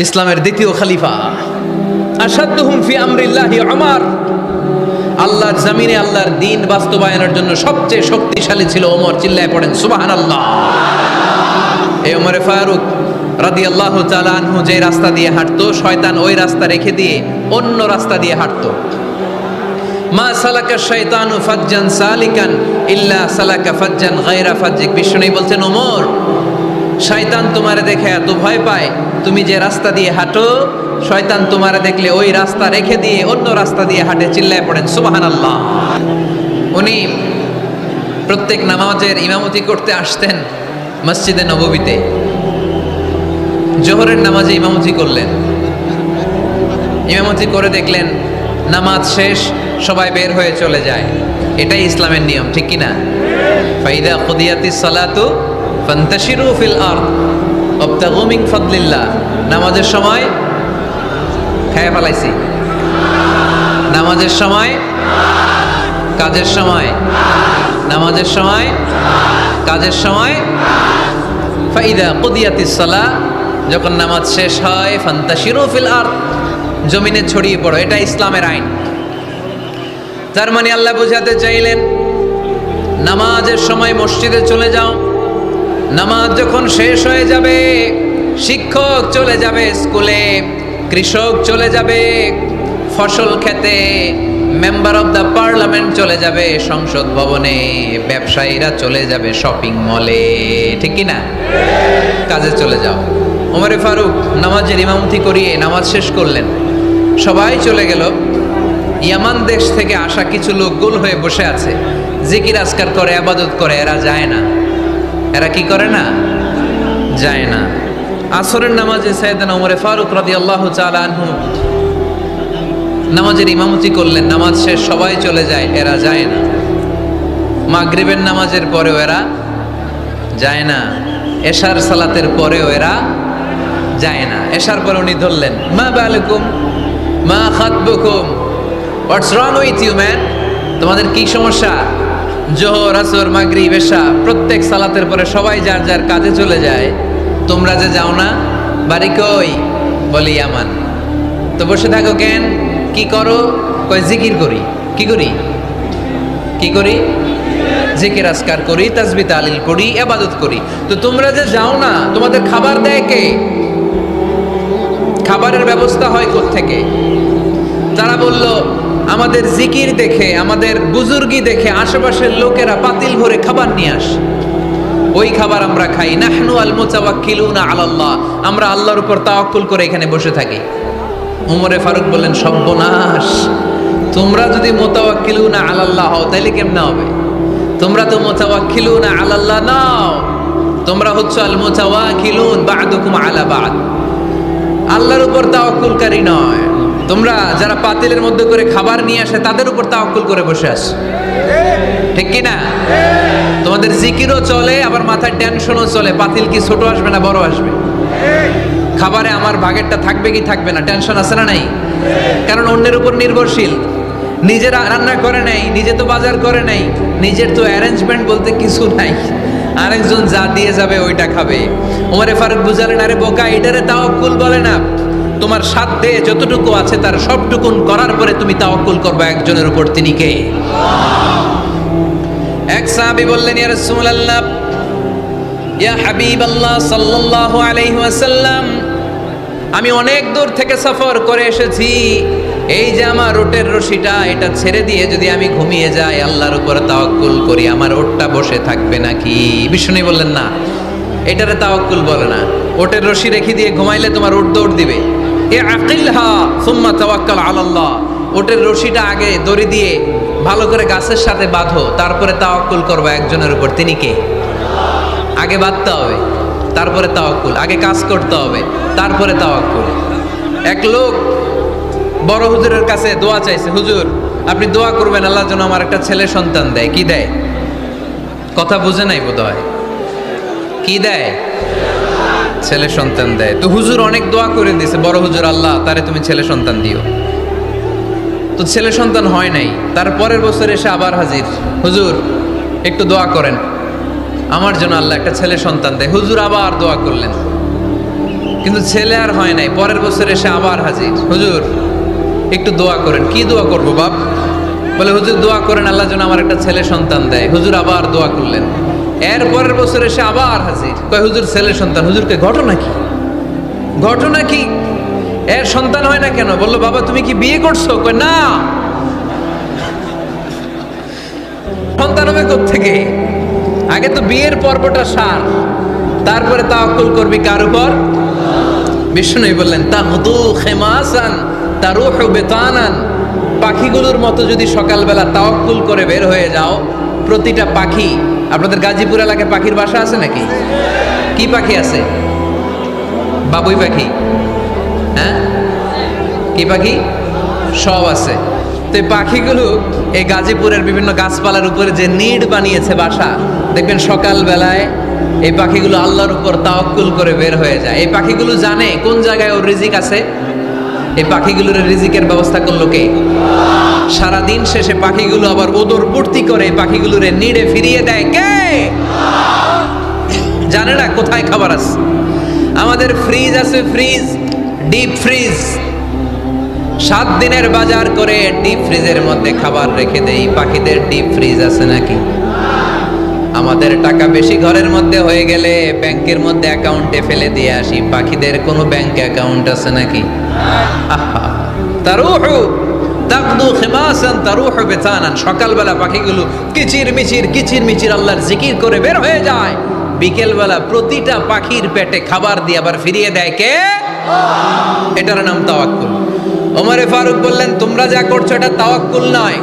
ইসলামের দ্বিতীয় খলিফা আশাদ্দুহুম ফি আমরিল্লাহি উমর। আল্লাহর জমিনে আল্লাহর দ্বীন বাস্তবায়নের জন্য সবচেয়ে শক্তিশালী ছিল ওমর। চিল্লায় পড়েন সুবহানাল্লাহ। এই ওমরে ফারুক রাদিয়াল্লাহু তাআলা আনহু যে রাস্তা দিয়ে হাঁটতো, শয়তান ওই রাস্তা রেখে দিয়ে অন্য রাস্তা দিয়ে হাঁটতো। মা সালাকা শাইতানু ফাজ্জান সালিকান ইল্লা সালাকা ফাজ্জান গায়রা ফাজ্জিক। বিষ্ণু বলছেন, ওমর, শয়তান তোমারে দেখে এত ভয় পায়, তুমি যে রাস্তা দিয়ে হাঁটো শয়তান তোমারে দেখলে ওই রাস্তা রেখে দিয়ে অন্য রাস্তা দিয়ে হাঁটে। চিল্লায় পড়েন সুবহানাল্লাহ। উনি প্রত্যেক নামাজের ইমামতি করতে আসতেন মসজিদে নববীতে। জোহরের নামাজে ইমামতি করলেন, ইমামতি করে দেখলেন নামাজ শেষ, সবাই বের হয়ে চলে যায়। এটাই ইসলামের নিয়ম, ঠিক কিনা? ফাইদা কুদিয়াতিস সালাতু ফান্তাশিরু ফিল আরদ ওয়াবতাগু মিন ফাদলিল্লাহ। নামাজের সময় খায়া ফেলাইছি, নামাজের সময় কাজের সময়, নামাজের সময় কাজের সময়। ফাইদা কুদিয়াতিস সালাহ, যখন নামাজ শেষ হয়, ফান্তাশিরু ফিল আরদ, জমিনে ছড়িয়ে পড়ো। এটা ইসলামের আইন। তার মানে আল্লাহ বোঝাতে চাইলেন নামাজের সময় মসজিদে চলে যাও। নামাজ যখন শেষ হয়ে যাবে, শিক্ষক চলে যাবে স্কুলে, কৃষক চলে যাবে ফসল খেতে, মেম্বার অফ দ্য পার্লামেন্ট চলে যাবে সংসদ ভবনে, ব্যবসায়ীরা চলে যাবে শপিং মলে, ঠিক কি না? কাজে চলে যাও। ওমরে ফারুক নামাজের ইমামতি করিয়ে নামাজ শেষ করলেন, সবাই চলে গেল। ইয়ামান দেশ থেকে আসা কিছু লোক গোল হয়ে বসে আছে, জিকির আজকার করে, ইবাদত করে। এরা যায় না। এরা কি করে না? যায় না। আসরের নামাজে সাইয়েদনা ওমরে ফারুক রাদিয়াল্লাহু তাআলা আনহু নামাজের ইমামতি করলেন। নামাজ শেষ, সবাই চলে যায়, এরা যায় না। মাগরিবের নামাজের পরেও এরা যায় না। এশার সালাতের পরেও এরা যায় না। এশার পরে উনি ধরলেন, মা বালুকুম মা খাতবুকুম, হোয়াটস রং উইথ ইউ ম্যান? তোমাদের কি সমস্যা? জোহর, আসর, মাগরিব, এশা প্রত্যেক সালাতের পরে সবাই যার যার কাজে চলে যায়, তোমরা যে যাও না? বাড়ি কই? বলি ইয়ামান। তো বসে থাকো কেন? কি করো? কই জিকির করি। কি করি? কি করি? জিকির আজকার করি, তাসবিহ তাহলিল করি, ইবাদত করি। তো তোমরা যে যাও না, তোমাদের খাবার দেয় কে? খাবারের ব্যবস্থা হয় কোত্থেকে? তারা বলল, আমাদের জিকির দেখে, আমাদের বুজুর্গি দেখে আশেপাশের লোকেরা পাতিল ভরে খাবার নিয়ে আসে, ওই খাবার আমরা খাই। নাহনু আল মুতাওয়াক্কিলুনা আলাল্লাহ, আমরা আল্লাহর উপর তাওয়াক্কুল করে এখানে বসে থাকি। ওমরে ফারুক বললেন, সর্বনাশ, তোমরা যদি মুতাওয়াক্কিলুনা আলাল্লাহ হও তাহলে কেমনে হবে? তোমরা তো মুতাওয়াক্কিলুনা আলাল্লাহ নাও, তোমরা হচ্ছে আল মুতাওয়াক্কিলুন বা'দুকুম আলা বা'দ, আল্লাহর উপর তাওয়াক্কুলকারী নয়। তোমরা যারা পাতিলের মধ্যে করে খাবার নিয়ে আসে তাদের উপর তাওয়াক্কুল করে বসে আছো, ঠিক কি না? তোমাদের জিকিরও চলে, আবার মাথায় টেনশনও চলে, পাতিল কি ছোট আসবে না বড় আসবে? খাবারে আমার ভাগেরটা থাকবে কি থাকবে না, টেনশন আছে না নাই? কারণ অন্যের উপর নির্ভরশীল, নিজেরা রান্না করে নাই, নিজে তো বাজার করে নাই, নিজের তো অ্যারেঞ্জমেন্ট বলতে কিছু নাই, আরেকজন যা দিয়ে যাবে ওইটা খাবে। ওমরে ফারুক বুঝালেন, আরে বোকা, এটারে তাওয়াক্কুল বলে না। তোমার সাধ্যে যতটুকু আছে তার সবটুকুন করার পরে তুমি তাওয়াক্কুল করবে একজনের উপর। তিনি কে? এক সাহাবী বললেন, ইয়া রাসূলুল্লাহ, ইয়া হাবিবাল্লাহ সাল্লাল্লাহু আলাইহি ওয়াসাল্লাম, আমি অনেক দূর থেকে সফর করে এসেছি, এই যে আমার ওটের রশিটা, এটা ছেড়ে দিয়ে যদি আমি ঘুমিয়ে যাই, আল্লাহর উপর তাওয়াক্কুল করি, আমার ওটটা বসে থাকবে নাকি? বিষ্ণু বললেন, না, এটারে তাওয়াক্কুল বলে না। ওটের রশি রেখে দিয়ে ঘুমাইলে তোমার ওট দৌড় দিবে। এ আকিলহা সুম্মা তাওয়াক্কাল আলাল্লাহ, ওটের রশিটা আগে দড়ি দিয়ে ভালো করে গাছের সাথে বাঁধো, তারপরে তাওয়াক্কুল করবে একজনের উপর। তিনি কে? আগে বাঁধতে হবে, তারপরে তাওয়াক্কুল। আগে কাজ করতে হবে, তারপরে তাওয়াক্কুল। এক লোক বড় হুজুরের কাছে দোয়া চাইছে, হুজুর আপনি দোয়া করবেন আল্লাহ যেন আমার একটা ছেলে সন্তান দেয়। কি দেয়? কথা বুঝে নাই বোধ হয়। কি দেয়? ছেলে সন্তান দেয়। তো হুজুর অনেক দোয়া করে দিয়েছে, বড় হুজুর, আল্লাহ তারে তুমি ছেলে সন্তান দিও। তো ছেলে সন্তান হয় নাই। তার পরের বছর এসে আবার হাজির, হুজুর একটু দোয়া করেন আমার জন্য আল্লাহ একটা ছেলে সন্তান দেয়। হুজুর আবার দোয়া করলেন, কিন্তু ছেলে আর হয় নাই। পরের বছর এসে আবার হাজির, হুজুর একটু দোয়া করেন। কি দোয়া করবো বাপ? বলে হুজুর দোয়া করেন আল্লাহ যেন আমার একটা ছেলে সন্তান দেয়। হুজুর আবার দোয়া করলেন। এর পরের বছর এসে আবার হাজির, কয় হুজুর ছেলে সন্তান। হুজুরকে ঘটনা কি, ঘটনা কি, এর সন্তান হয় না কেন? বললো বাবা তুমি কি বিয়ে করছো? কয় না। সন্তান হবে কোত্থেকে? আগে তো বিয়ের পর্বটা সার, তারপরে তাওয়াক্কুল করবি কার উপর? বিষ্ণু বললেন তাগদু খেমাসান তারুহু বিতানান। পাখিগুলোর মতো যদি সকালবেলা তাওয়াক্কুল করে বের হয়ে যাও, প্রতিটা পাখি, আপনাদের গাজীপুর এলাকায় পাখির বাসা আছে নাকি? কি পাখি আছে? বাবুই পাখি, হ্যাঁ কি পাখি? সব আছে। তো এই পাখিগুলো এই গাজীপুরের বিভিন্ন গাছপালার উপরে যে নিড় বানিয়েছে বাসা, দেখবেন সকালবেলায় এই পাখিগুলো আল্লাহর উপর তাওয়াক্কুল করে বের হয়ে যায়। এই পাখিগুলো জানে কোন জায়গায় ওর রিজিক আছে। এই পাখিগুলোর রিজিকের ব্যবস্থা করলো কে? সারাদিন শেষে পাখিগুলো আবার ওদর পূর্তি করে পাখিগুলোর নিড়ে ফিরিয়ে দেয় কে? জানে না কোথায় খাবার আছে। আমাদের ফ্রিজ আছে, ফ্রিজ, ডিপ ফ্রিজ, 7 দিনের বাজার করে ডিপ ফ্রিজের মধ্যে খাবার রেখে দেই। পাখিদের ডিপ ফ্রিজ আছে নাকি? আমাদের টাকা বেশি ঘরের মধ্যে হয়ে গেলে ব্যাংকের মধ্যে অ্যাকাউন্টে ফেলে দিয়ে আসি। পাখিদের কোনো ব্যাংক অ্যাকাউন্ট আছে নাকি? তারুহু তাকদু খিমাসান তারুহু বিতানান। সকালবেলা পাখিগুলো কিচির মিচির আল্লাহর জিকির করে বের হয়ে যায়। বিকেলবেলা প্রতিটা পাখির পেটে খাবার দিয়ে আবার ফিরিয়ে দেয় কে? এটার নাম তাওয়াক্কুল। ওমরে ফারুক বললেন তোমরা যা করছো এটা তাওয়াক্কুল নয়।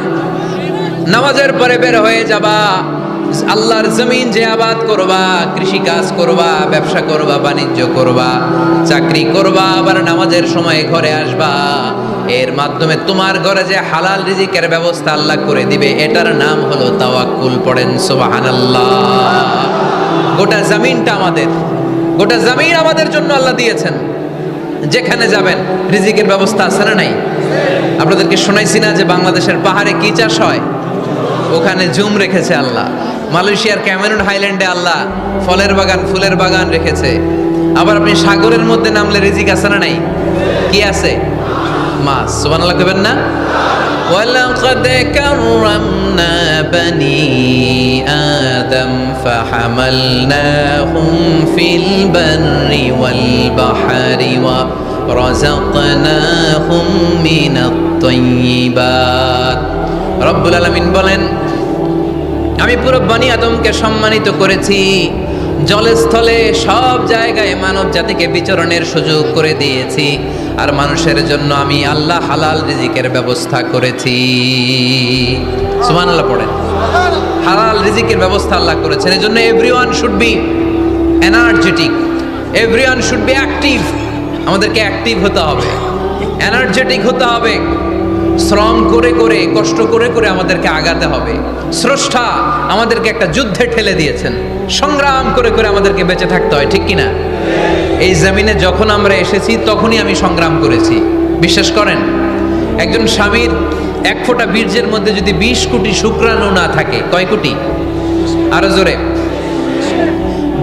নামাজের পরে বের হয়ে যাবা, আল্লাহর জমিন যে আবাদ করবা, কৃষি কাজ করবা, ব্যবসা করবা, বাণিজ্য করবা, চাকরি করবা, আবার নামাজের সময় ঘরে আসবা। এর মাধ্যমে তোমার ঘরে যে হালাল রিজিকের ব্যবস্থা আল্লাহ করে দিবে, এটার নাম হলো তাওয়াক্কুল। পড়েন সুবহানাল্লাহ। গোটা জমিনটা আমাদের, গোটা জমিন আমাদের জন্য আল্লাহ দিয়েছেন। যেখানে যাবেন রিজিকের ব্যবস্থা আছে না নাই? আপনাদেরকে শোনাইছি না যে বাংলাদেশের পাহাড়ে কি চাষ হয়? ওখানে জুম রেখেছে আল্লাহ। মালয়েশিয়ার ক্যামেরুন হাইল্যান্ডে আল্লাহ ফলের বাগান, ফুলের বাগান রেখেছে। আবার আপনি সাগরের মধ্যে নামলে রিজিক আছে না নাই? কি আছে? মাছ। সুবহানাল্লাহ কইবেন না? ওয়ালাকাদ কাররামনা বানি আদম ফাহামালনাহুম ফিল বাররি ওয়াল বাহরি ওয়া রাযাকনাহুম মিনাত তাইয়্যিবাত। রব্বুল আলামিন বলেন আমি পুরো বনি আদমকে সম্মানিত করেছি। জলে স্থলে সব জায়গায় মানব জাতিকে বিচরণের সুযোগ করে দিয়েছি। আর মানুষের জন্য আমি আল্লাহ হালাল রিজিকের ব্যবস্থা করেছি। সুবহানাল্লাহ পড়েন। হালাল রিজিকের ব্যবস্থা আল্লাহ করেছেন। এজন্য everyone should be energetic, everyone should be active. আমাদেরকে অ্যাক্টিভ হতে হবে, এনার্জেটিক হতে হবে। শ্রম করে করে, কষ্ট করে করে আমাদেরকে আগাতে হবে। স্রষ্টা আমাদেরকে একটা যুদ্ধে ঠেলে দিয়েছেন, সংগ্রাম করে করে আমাদেরকে বেঁচে থাকতে হয়, ঠিক কিনা? এই জমিনে যখন আমরা এসেছি তখনই আমি সংগ্রাম করেছি। বিশ্বাস করেন, একজন স্বামীর 1 ফোঁটা বীর্যের মধ্যে যদি 20 কোটি শুক্রাণু না থাকে, কয় কোটি? আরো জোরে।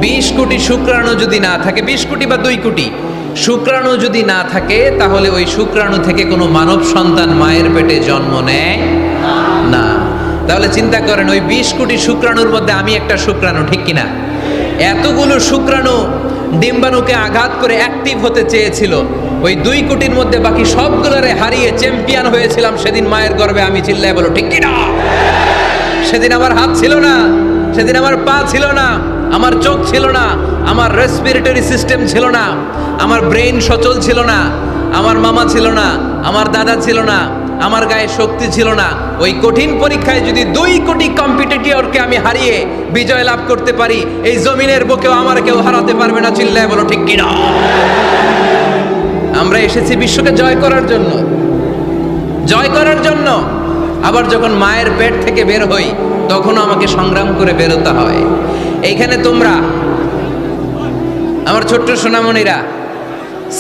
20 কোটি শুক্রাণু যদি না থাকে, 20 কোটি বা 2 কোটি শুক্রাণু যদি না থাকে, তাহলে ওই শুক্রাণু থেকে কোনো মানব সন্তান মায়ের পেটে জন্ম নেয় না। তাহলে চিন্তা করেন, ওই 20 কোটি শুক্রাণুর মধ্যে আমি একটা শুক্রাণু, ঠিক কিনা? এতগুলো শুক্রাণু ডিম্বাণুকে আঘাত করে অ্যাক্টিভ হতে চেয়েছিল। ওই 2 কোটির মধ্যে বাকি সবগুলোরে হারিয়ে চ্যাম্পিয়ন হয়েছিলাম সেদিন মায়ের গর্ভে আমি। চিল্লায় বলো ঠিক কিনা? সেদিন আমার হাত ছিল না, সেদিন আমার পা ছিল না, আমার চোখ ছিল না, আমার রেসপিরেটরি সিস্টেম ছিল না, আমার ব্রেইন সচল ছিল না, আমার মামা ছিল না, আমার দাদা ছিল না, আমার গায়ে শক্তি ছিল না। ওই কঠিন পরীক্ষায় যদি 2 কোটি কম্পিটিটরকে আমি হারিয়ে বিজয় লাভ করতে পারি, এই জমিনের বুকেও আমার কেউ হারাতে পারবে না। চিল্লায় বলো ঠিক কিনা? আমরা এসেছি বিশ্বকে জয় করার জন্য, জয় করার জন্য। আবার যখন মায়ের পেট থেকে বের হই তখনও আমাকে সংগ্রাম করে বেরোতে হয়। এইখানে তোমরা আমার ছোট্ট সোনামণিরা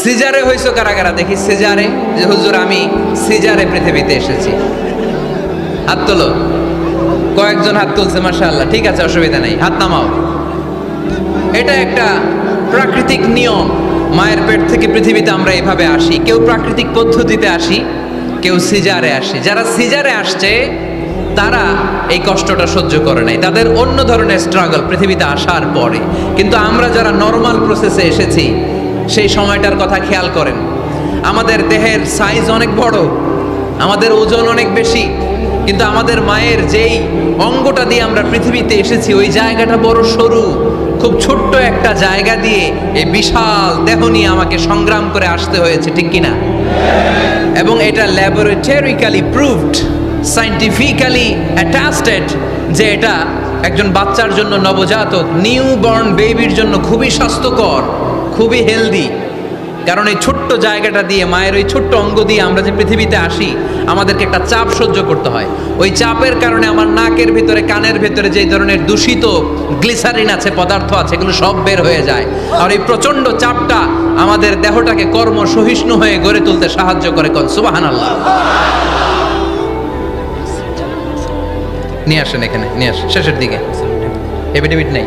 সিজারে হইছো কারা কারা? দেখি সিজারে, যে হুজুর আমি সিজারে পৃথিবীতে এসেছি। হাত তোলো। কয়েকজন হাত তুলছে, মাশাআল্লাহ। ঠিক আছে, অসুবিধা নেই, হাত নামাও। এটা একটা প্রাকৃতিক নিয়ম। মায়ের পেট থেকে পৃথিবীতে আমরা এভাবে আসি, কেউ প্রাকৃতিক পদ্ধতিতে আসি, কেউ সিজারে আসি। যারা সিজারে আসছে তারা এই কষ্টটা সহ্য করে নাই, তাদের অন্য ধরনের স্ট্রাগল পৃথিবীতে আসার পরে। কিন্তু আমরা যারা নর্মাল প্রসেসে এসেছি সেই সময়টার কথা খেয়াল করেন। আমাদের দেহের সাইজ অনেক বড়, আমাদের ওজন অনেক বেশি, কিন্তু আমাদের মায়ের যেই অঙ্গটা দিয়ে আমরা পৃথিবীতে এসেছি ওই জায়গাটা বড় সরু। খুব ছোট্ট একটা জায়গা দিয়ে এই বিশাল দেহ নিয়ে আমাকে সংগ্রাম করে আসতে হয়েছে, ঠিক কিনা? এবং এটা ল্যাবরেটরিক্যালি প্রুভড, সায়েন্টিফিক্যালি অ্যাটাস্টেড যে এটা একজন বাচ্চার জন্য, নবজাতক নিউ বর্ন বেবির জন্য খুবই স্বাস্থ্যকর, খুবই হেলদি। কারণ এই ছোট্ট জায়গাটা দিয়ে, মায়ের ওই ছোট্ট অঙ্গ দিয়ে আমরা যে পৃথিবীতে আসি, আমাদেরকে একটা চাপ সহ্য করতে হয়। ওই চাপের কারণে আমার নাকের ভিতরে, কানের ভিতরে যে ধরনের দূষিত গ্লিসারিন আছে, পদার্থ আছে, এগুলো সব বের হয়ে যায়। আর এই প্রচন্ড চাপটা আমাদের দেহটাকে কর্ম সহিষ্ণু হয়ে গড়ে তুলতে সাহায্য করে। কোন সুবহানাল্লাহ। নিয়ে আসেন এখানে, নিয়ে আসেন শেষের দিকে। এফিডেভিট নেই,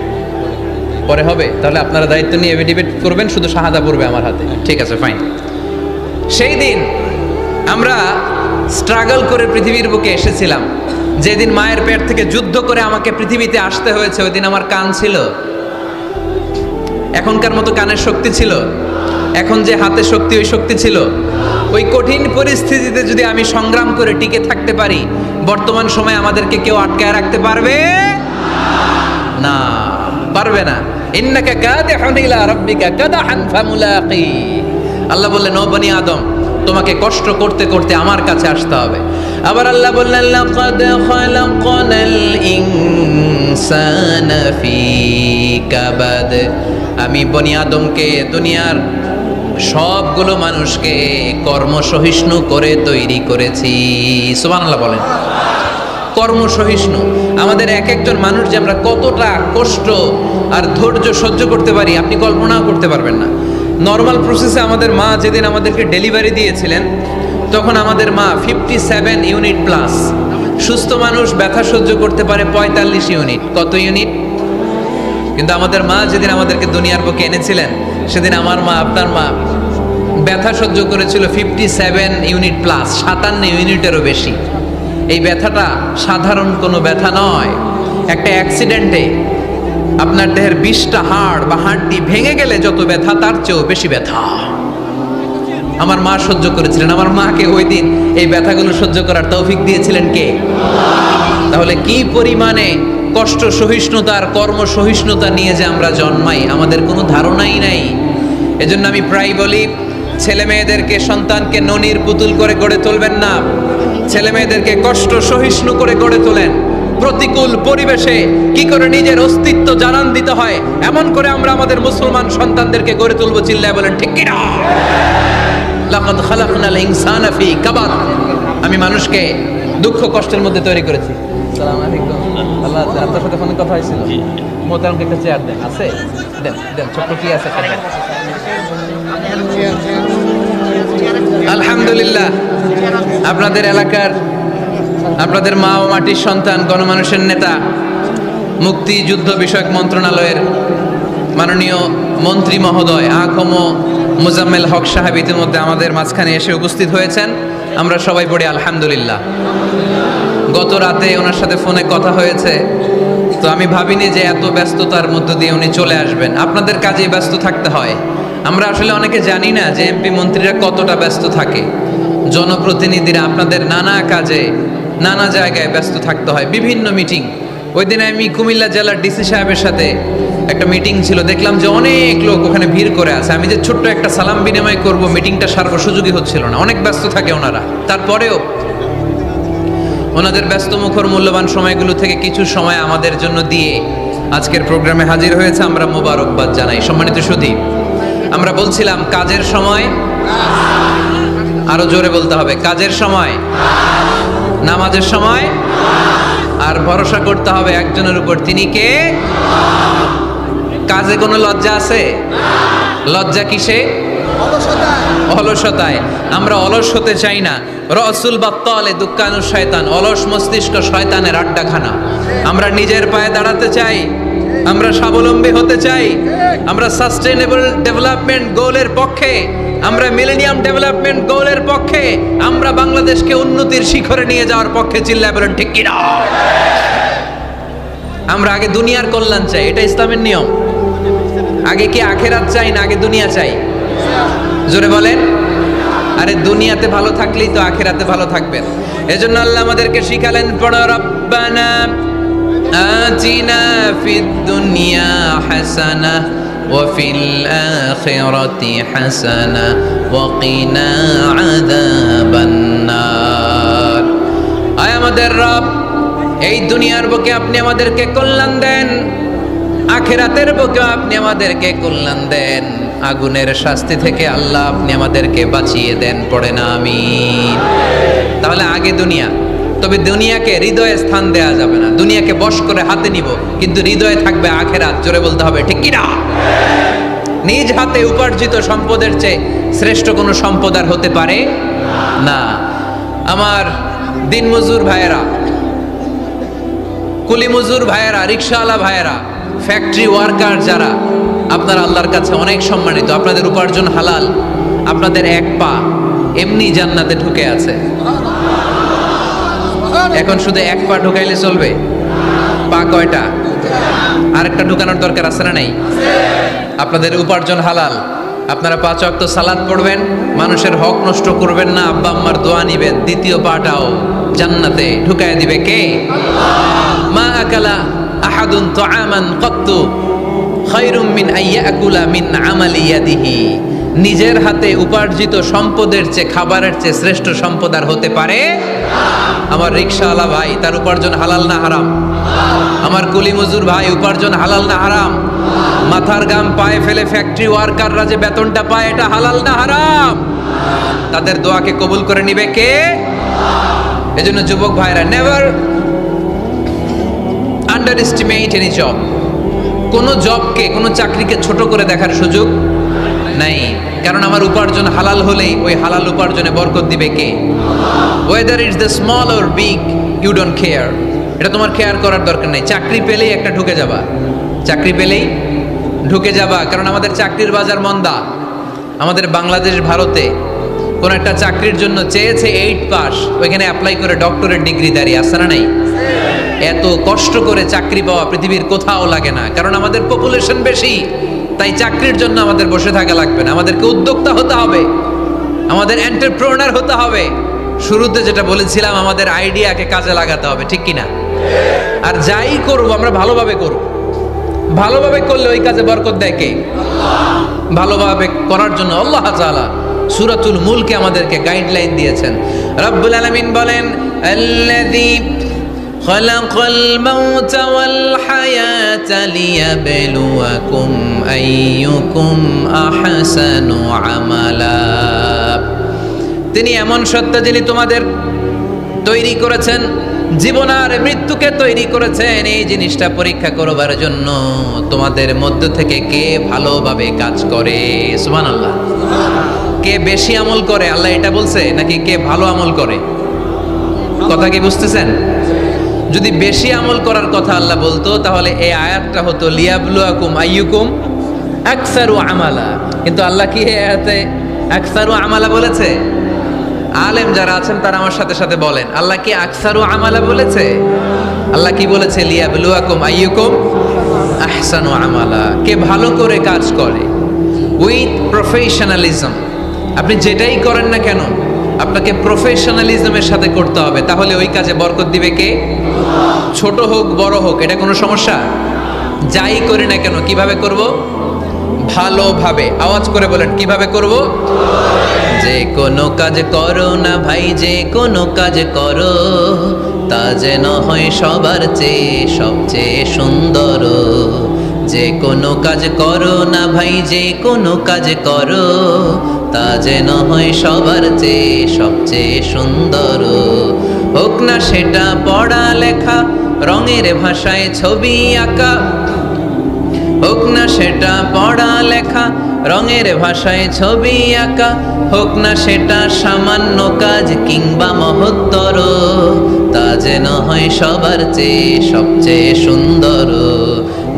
পরে হবে। তাহলে আপনারা দায়িত্ব নিয়ে এফিডেভিট করবেন, শুধু শাহাদা পড়বে আমার হাতে। ঠিক আছে, ফাইন। সেই দিন আমরা স্ট্রাগল করে পৃথিবীর বুকে এসেছিলাম। যেদিন মায়ের পেট থেকে যুদ্ধ করে আমাকে পৃথিবীতে আসতে হয়েছে, ওই দিন আমার কান ছিল? এখনকার মতো কানের শক্তি ছিল? এখন যে হাতে শক্তি, ওই শক্তি ছিল? ওই কঠিন পরিস্থিতিতে যদি আমি সংগ্রাম করে টিকে থাকতে পারি, বর্তমান সময়ে আমাদেরকে কেউ আটকায় রাখতে পারবে না, পারবে না। ইন্নাকা কাদিহুন ইলা রাব্বিকা কাদহান ফামুলাকি। আল্লাহ বললেন, ও বনি আদম, তোমাকে কষ্ট করতে করতে আমার কাছে আসতে হবে। আবার আল্লাহ বললেন, লাকাদ খালাকনাল ইনসানা ফি কাবাদ। আমি বনি আদমকে, দুনিয়ার সবগুলো মানুষকে কর্মসহিষ্ণু করে তৈরি করেছি। সুবহানাল্লাহ বলেন। কর্মসহিষ্ণু। আমাদের এক একজন মানুষ যে আমরা কতটা কষ্ট আর ধৈর্য সহ্য করতে পারি আপনি কল্পনাও করতে পারবেন না। নর্মাল প্রসেসে আমাদের মা যেদিন আমাদেরকে ডেলিভারি দিয়েছিলেন, তখন আমাদের মা 57 ইউনিট প্লাস। সুস্থ মানুষ ব্যথা সহ্য করতে পারে 45 ইউনিট। কত ইউনিট? কিন্তু আমাদের মা যেদিন আমাদেরকে দুনিয়ার বুকে এনেছিলেন, সেদিন আমার মা, আপনার মা ব্যথা সহ্য করেছিল 57 ইউনিট প্লাস, 57 ইউনিটেরও বেশি। এই ব্যথাটা সাধারণ কোনো ব্যথা নয়। একটা অ্যাক্সিডেন্টে আপনার দেহের 20টা হাড় বা হাড়টি ভেঙে গেলে যত ব্যথা, তার চেয়েও বেশি ব্যথা আমার মা সহ্য করেছিলেন। আমার মাকে ওই দিন এই ব্যথাগুলো সহ্য করার তৌফিক দিয়েছিলেন কে? তাহলে কি পরিমাণে কষ্ট সহিষ্ণুতা আর কর্ম সহিষ্ণুতা নিয়ে যে আমরা জন্মাই, আমাদের কোনো ধারণাই নাই। এজন্য আমি প্রায় বলি, ছেলে মেয়েদেরকে, সন্তানকে ননির পুতুল করে গড়ে তুলবেন না। ছেলে মেয়েদেরকে কষ্ট সহিষ্ণু করে গড়ে তোলেন। প্রতিকূল পরিবেশে কি করে নিজের অস্তিত্ব জানান দিতে হয়, এমন করে আমরা আমাদের মুসলমান সন্তানদেরকে গড়ে তুলবো। চিল্লায় বলেন ঠিক কিনা? লাকাদ খালাকনাল ইনসানা ফি কাবাদ। আমি মানুষকে দুঃখ কষ্টের মধ্যে তৈরি করেছি। আসসালামু আলাইকুম। আল্লাহ, আপনার সাথে ফোনে কথা হয়েছিল। মোহতারামকে একটা চেয়ার দেন। আছে? দেন দেন, ছোট্ট কি আছে? আলহামদুলিল্লাহ, আপনাদের এলাকার, আপনাদের মা ও মাটির সন্তান, গণমানুষের নেতা, মুক্তিযুদ্ধ বিষয়ক মন্ত্রণালয়ের মাননীয় মন্ত্রী মহোদয় আ.ক.ম মোজাম্মেল হক সাহেব ইতিমধ্যে আমাদের মাঝখানে এসে উপস্থিত হয়েছেন। আমরা সবাই পড়ি আলহামদুলিল্লাহ। গত রাতে ওনার সাথে ফোনে কথা হয়েছে, তো আমি ভাবিনি যে এত ব্যস্ততার মধ্য দিয়ে উনি চলে আসবেন। আপনাদের কাজে ব্যস্ত থাকতে হয়। আমরা আসলে অনেকে জানি না যে এমপি মন্ত্রীরা কতটা ব্যস্ত থাকে। জনপ্রতিনিধিরা আপনাদের নানা কাজে, নানা জায়গায় ব্যস্ত থাকতে হয়, বিভিন্ন মিটিং। ওই দিন আমি কুমিল্লা জেলার ডিসি সাহেবের সাথে একটা মিটিং ছিল, দেখলাম যে অনেক লোক ওখানে ভিড় করে আছে। আমি যে ছোট্ট একটা সালাম বিনিময় করব, মিটিংটা সার্ব সুযোগই হচ্ছিল না, অনেক ব্যস্ত থাকে ওনারা। তারপরেও ওনাদের ব্যস্ত মুখর মূল্যবান সময়গুলো থেকে কিছু সময় আমাদের জন্য দিয়ে আজকের প্রোগ্রামে হাজির হয়েছে। আমরা মোবারকবাদ জানাই। সম্মানিত সুধী, আমরা বলছিলাম কাজের সময়, আরো জোরে বলতে হবে, কাজের সময়, নামাজের সময়, আর ভরসা করতে হবে একজনের উপর। তিনি কে? কাজে কোনো লজ্জা আছে? লজ্জা কিসে? অলসতায়। আমরা অলস হতে চাই না। রসুল বাত্তালে দুঃখানু শয়তান, অলস মস্তিষ্ক শয়তানের আড্ডাখানা। আমরা নিজের পায়ে দাঁড়াতে চাই, আমরা স্বাবলম্বী হতে চাই, আমরা সাস্টেইনেবল ডেভেলপমেন্ট গোলের পক্ষে, আমরা মিলেনিয়াম ডেভেলপমেন্ট গোলের পক্ষে, আমরা বাংলাদেশকে উন্নতির শিখরে নিয়ে যাওয়ার পক্ষে। চিল্লায় বলেন ঠিক কিনা? আমরা আগে দুনিয়ার কল্যাণ চাই, এটা ইসলামের নিয়ম। আগে কি আখেরাত চাই না আগে দুনিয়া চাই? জোরে বলেন। আরে দুনিয়াতে ভালো থাকলেই তো আখেরাতে ভালো থাকবেন। এজন্য আল্লাহ আমাদেরকে শিখালেন, পড়ো রব্বানা আতিনা ফিদ দুনিয়া হাসানাহ ওয়া ফিল আখিরাতি হাসানাহ ওয়া কিনা আযাবান নার। আয় আমাদের রব, এই দুনিয়ার বুকে আপনি আমাদেরকে কল্যাণ দেন, আখিরাতের বুকে আপনি আমাদেরকে কল্যাণ দেন, আগুনের শাস্তি থেকে আল্লাহ আপনি আমাদেরকে বাঁচিয়ে দেন। পড়ে না আমিন। তাহলে আগে দুনিয়া, তবে দুনিয়াকে হৃদয়ে স্থান দেয়া যাবে না। দুনিয়াকে বশ করে হাতে নিব, কিন্তু হৃদয়ে থাকবে আখেরাত। জোরে বলতে হবে ঠিক কিনা? নিজ হাতে উপার্জিত সম্পদের চেয়ে শ্রেষ্ঠ কোনো সম্পদ আর হতে পারে না। আমার দিনমজুর ভাইয়েরা, কুলি মজুর ভাইয়েরা, রিক্সাওয়ালা ভাইয়েরা, ফ্যাক্টরি ওয়ার্কার যারা, আপনারা আল্লাহর কাছে অনেক সম্মানিত। আপনাদের উপার্জন হালাল, আপনাদের এক পা এমনি জান্নাতে ঢুকে আছে। এখন শুধু এক পা ঢুকাইলে চলবে? পা কয়টা? আরেকটা ঢুকানোর দরকার আছে না নাই? আপনাদের উপার্জন হালাল, আপনারা 5 ওয়াক্ত সালাত পড়বেন, মানুষের হক নষ্ট করবেন না, আব্বা আম্মার দোয়া নিবেন, দ্বিতীয় পাটাও জান্নাতে ঢুকায় দিবে কে? মা আকালা আহাদুন তাআমান কত্তু খায়রুম মিন আইয়াকুলা মিন আমালি ইয়াদিহি। নিজের হাতে উপার্জিত সম্পদের চেয়ে, খাবারের চেয়ে শ্রেষ্ঠ সম্পদ আর হতে পারে? আমার রিকশাওয়ালা ভাই, তার উপার্জন হালাল না হারাম? আমার কুলি মজুর ভাই, উপার্জন হালাল না হারাম? মাথার গাম পায়ে ফেলে ফ্যাক্টরি ওয়ার্কাররা যে বেতনটা পায়, এটা হালাল না হারাম? তাদের দোয়াকে কবুল করে নিবে কে? এজন্য যুবক ভাইরা, never under estimate any job. কোনো জবকে, কোনো চাকরিকে ছোট করে দেখার সুযোগ নাই, কারণ আমার উপার্জন হালাল হলেই ওই হালাল উপার্জনে বরকত দিবে কে? Whether it's the small or big, you don't care. এটা তোমার কেয়ার করার দরকার নেই। চাকরি পেলেই একটা ঢুকে যাবা, চাকরি পেলেই ঢুকে যাবা, কারণ আমাদের চাকরির বাজার মন্দা। আমাদের বাংলাদেশ, ভারতে কোন একটা চাকরির জন্য চেয়েছে 8 পাস, ওইখানে অ্যাপ্লাই করে ডক্টরেট ডিগ্রি দাঁড়িয়ে আসে না নাই? এত কষ্ট করে চাকরি পাওয়া পৃথিবীর কোথাও লাগে না, কারণ আমাদের পপুলেশন বেশি। তাই চাকরির জন্য আমাদের বসে থাকা লাগবে না, আমাদেরকে উদ্যোক্তা হতে হবে, আমাদের এন্টারপ্রেনার হতে হবে। শুরুতে যেটা বলেছিলাম, আমাদের আইডিয়াকে কাজে লাগাতে হবে, ঠিক কিনা? আর যাই করব আমরা ভালোভাবে করব। ভালোভাবে করলে ওই কাজে বরকত দেয় কে? ভালোভাবে করার জন্য আল্লাহ তাআলা সূরাতুল মুলকে আমাদেরকে গাইডলাইন দিয়েছেন। রব্বুল আলামিন বলেন, আল্লাযী খালাকাল মাউতা ওয়াল হায়াতা লিয়াবলুয়াকুম আইয়ুকুম আহসানু আমালা। তিনি এমন সত্তা যিনি তোমাদের তৈরি করেছেন, জীবন আর মৃত্যুকে তৈরি করেছেন এই জিনিসটা পরীক্ষা করবার জন্য, তোমাদের মধ্য থেকে কে ভালোভাবে কাজ করে। সুবহানাল্লাহ। কে বেশি আমল করে, আল্লাহ এটা বলছে, নাকি কে ভালো আমল করে? কথা কি বুঝতেছেন? যদি বেশি আমল করার কথা আল্লাহ বলতো, তাহলে এই আয়াতটা হতো লিয়াবলুয়াকুম আইয়ুকুম আকসারু আমালা। কিন্তু আল্লাহ কি এই আয়াতে আকসারু আমালা বলেছে? আলেম যারা আছেন তারা আমার সাথে সাথে বলেন, আল্লাহ কি আকসারু আমালা বলেছে? আল্লাহ কি বলেছে? লিয়াবলুয়াকুম আইয়ুকুম আহসানু আমালা। কে ভালো করে কাজ করে, উইথ প্রফেশনালিজম। আপনি যেটাই করেন না কেন, আপনাকে প্রফেশনালিজমের সাথে করতে হবে, তাহলে ওই কাজে বরকত দিবে কে? ছোট হোক বড় হোক, এটা কোনো সমস্যা? যাই করি না কেন কিভাবে করব? ভালোভাবে। আওয়াজ করে বলেন, কিভাবে করব? যে কোনো কাজ করো না ভাই, যে কোনো কাজ করো, তা যেন হয় সবার চেয়ে সবচেয়ে সুন্দর। যে কোনো কাজ করো না ভাই, যে কোনো কাজ করো, তা যেন হয় সবার চেয়ে সবচেয়ে সুন্দর। হোক না সেটা পড়া লেখা, রঙের ভাষায় ছবি আঁকা, হোক না সেটা পড়া লেখা, রঙের ভাষায় ছবি আঁকা, হোক না সেটা সামান্য কাজ কিংবা মহত্তর, তা যেন হয় সবার চেয়ে সবচেয়ে সুন্দর।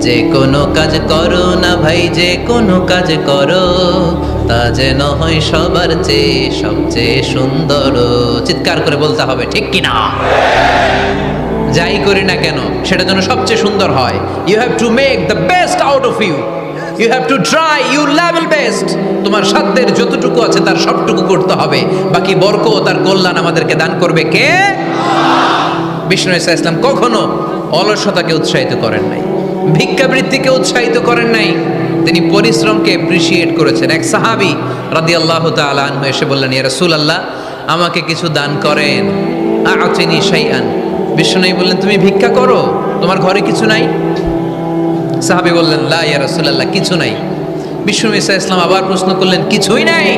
যে কোনো কাজ করো না ভাই, যে কোনো কাজ করো তা যেন হয় সবার চেয়ে সবচেয়ে সুন্দর। চিৎকার করে বলতে হবে, ঠিক কিনা? যাই করি না কেন সেটা যেন সবচেয়ে সুন্দর হয়। You have to make the best out of you, you have to try your level best. তোমার সাধ্যের যতটুকু আছে তার সবটুকু করতে হবে, বাকি বরকত তার কল্যাণ আমাদেরকে দান করবে কে? বিষ্ণু ঈসা ইসলাম কখনো অলসতাকে উৎসাহিত করেন নাই, ভিক্ষাবৃত্তিকে উৎসাহিত করেন নাই, তিনি পরিশ্রমকে অ্যাপ্রিসিয়েট করেছেন। এক সাহাবী রাদিয়াল্লাহু তাআলা আনহু এসে বললেন, ইয়া রাসূলুল্লাহ, আমাকে কিছু দান করেন, আ'তিনি শাইআন। বিষ্ণু বললেন, তুমি ভিক্ষা করো, তোমার ঘরে কিছু নাই? সাহাবী বললেন, লা ইয়া রাসূলুল্লাহ, কিছু নাই। বিষ্ণু ঈসা ইসলাম আবার প্রশ্ন করলেন, কিছুই নাই?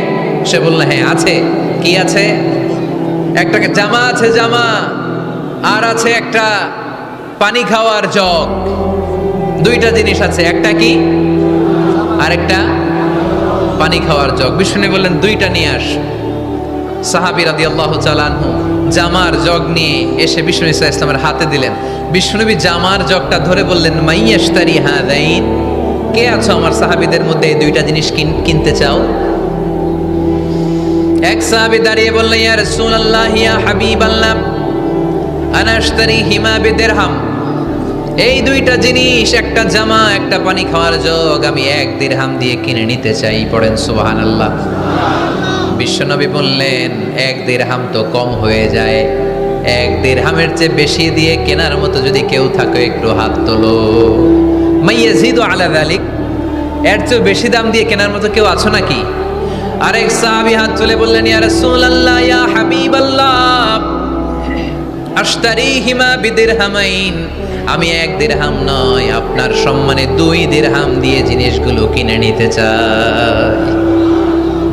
সে বলল, হ্যাঁ আছে। কি আছে? একটা জামা আছে, জামা, আর আছে একটা পানি খাওয়ার জগ। দুইটা জিনিস আছে, একটা কি আর একটা পানি খাওয়ার জগ। বিষ্ণু বললেন, দুইটা নিয়ে আস। সাহাবী রাদিয়াল্লাহু তাআলা আনহু জামার জগ নিয়ে এসে বিষ্ণু ঈসা ইসলামের হাতে দিলেন। বিষ্ণুনবী জামার জগটা ধরে বললেন, মাইয়াশতারি হাদাইন, কে আছো আমার সাহাবীদের মধ্যে এই দুইটা জিনিস কিনতে চাও? এক সাহাবী দাঁড়িয়ে বললেন, ইয়া রাসূলুল্লাহ, ইয়া হাবিবাল্লাহ, আনা আশতারি হিমা বিদিরহাম। এই দুইটা জিনিস, একটা জামা, একটা পানি খাওয়ার জগ, আমি 1 দিরহাম দিয়ে কিনে নিতে চাই। পড়েন সুবহানাল্লাহ। বিশ্বনবী বললেন, 1 দিরহাম তো কম হয়ে যায়, 1 দিরহামের চেয়ে বেশি দিয়ে কেনার মতো যদি কেউ থাকে একটু হাত তোলো। মাইয়াজিদু আলা যালিক, এর চেয়ে বেশি দাম দিয়ে কেনার মতো কেউ আছো নাকি? আরেক সাহাবী হাত তুলে বললেন, ইয়া রাসূলুল্লাহ, ইয়া হাবিবাল্লাহ, আশতারিহিমা বিদিরহামাইন, আমি 1 দিরহাম নয়, আপনার সম্মানে 2 দিরহাম দিয়ে জিনিসগুলো কিনে নিতে চাই।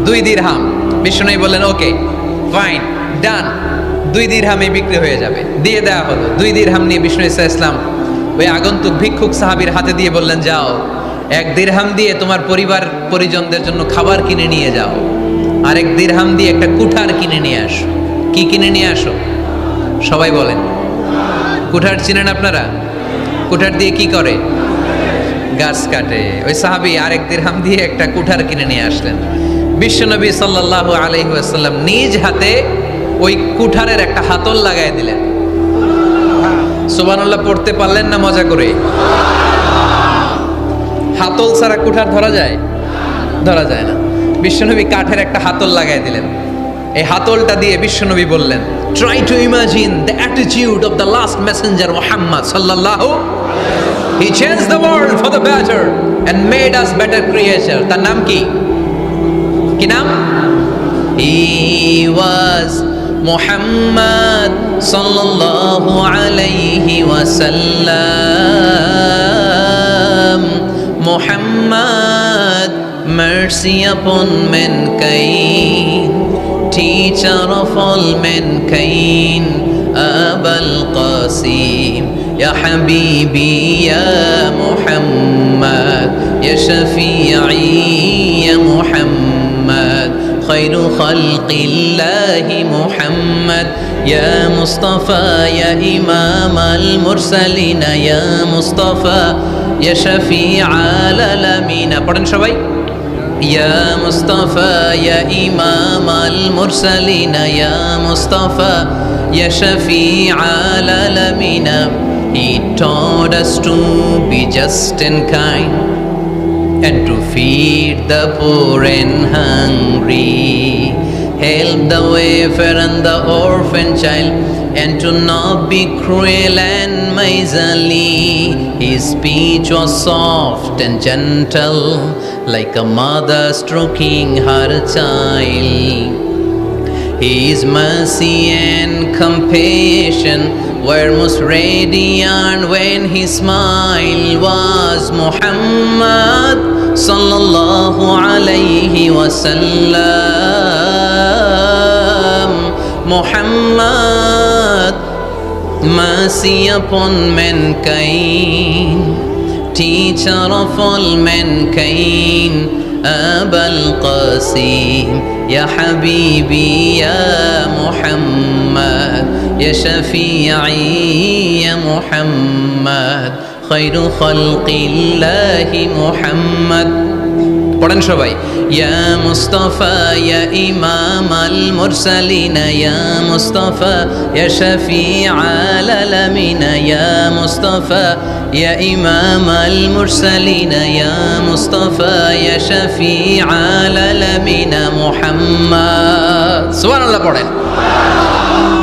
2 দিরহাম। বিষ্ণু বললেন, ওকে ফাইন, ডান, 2 দিরহামে বিক্রি হয়ে যাবে। দিয়ে দেওয়া হলো। 2 দিরহাম নিয়ে বিষ্ণু ঈসা ইসলাম ওই আগন্তুক ভিক্ষুক সাহাবীর হাতে দিয়ে বললেন, যাও, 1 দিরহাম দিয়ে তোমার পরিবার পরিজনদের জন্য খাবার কিনে নিয়ে যাও, আর 1 দিরহাম দিয়ে একটা কুঠার কিনে নিয়ে আসো। কি কিনে নিয়ে আসো? সবাই বলেন। কুঠার চিনেন আপনারা? কুঠার দিয়ে কি করে? গাছ কাটে। ওই সাহাবী আর 1 দিরহাম দিয়ে একটা কুঠার কিনে নিয়ে আসলেন। বিশ্বনবী সাল্লাল্লাহু আলাইহি ওয়াসাল্লাম নিজ হাতে ওই কুঠারের একটা হাতল লাগাই দিলেন। সুবহানাল্লাহ পড়তে পারলেন না মজা করে? হাতল ছাড়া কুঠার ধরা যায়? ধরা যায় না। বিশ্বনবী কাঠের একটা হাতল লাগাই দিলেন। এই হাতলটা দিয়ে বিশ্বনবী বললেন, try to imagine the attitude of the last messenger Muhammad sallallahu. He changed the world for the better and made us better creature. তার নাম কি? কি নাম? He was Muhammad sallallahu alayhi wa sallam. Muhammad, mercy upon mankind, teacher of all mankind, Abul Qasim, Ya Habibi, Ya Muhammad, Ya Shafi'i, Ya Muhammad, Khairu Khalqillahi Muhammad, Ya Mustafa, Ya Imam al-Mursalin, Ya Mustafa, Ya Shafi'al alamin. পড়েন সবাই। يا مصطفى يا إمام المرسلين يا مصطفى يا شفيع العالمين. He taught us to be just and kind and to feed the poor and hungry, help the wafer and the orphan child, and to not be cruel and miserly. His speech was soft and gentle, like a mother stroking her child. His mercy and compassion were most radiant when his smile was Muhammad sallallahu alayhi wa sallam. Muhammad, mercy upon mankind, teacher of all mankind, Abul Qasim, Ya Habibi, Ya Muhammad, Ya Shafi'i, Ya Muhammad, Khairu খালকিল্লাহি Muhammad. পড়েন সবাই। ইয়া মুস্তাফা ইয়া ইমামাল মুরসালিন ইয়া মুস্তাফা ইয়া শাফিআল আলামিন ইয়া মুস্তাফা ইয়া ইমামাল মুরসালিন ইয়া মুস্তাফা ইয়া শাফিআল আলামিন মুহাম্মদ। সুবহানাল্লাহ পড়েন।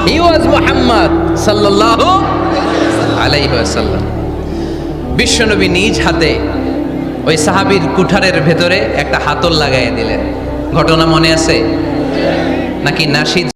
He was Muhammad sallallahu আলাইহি ওয়াসাল্লাম। বিশ্বনবী নিজ হাতে ওই সাহাবীর কুঠারের ভেতরে একটা হাতল লাগাইয়া দিলেন। ঘটনা মনে আছে নাকি নাশিদ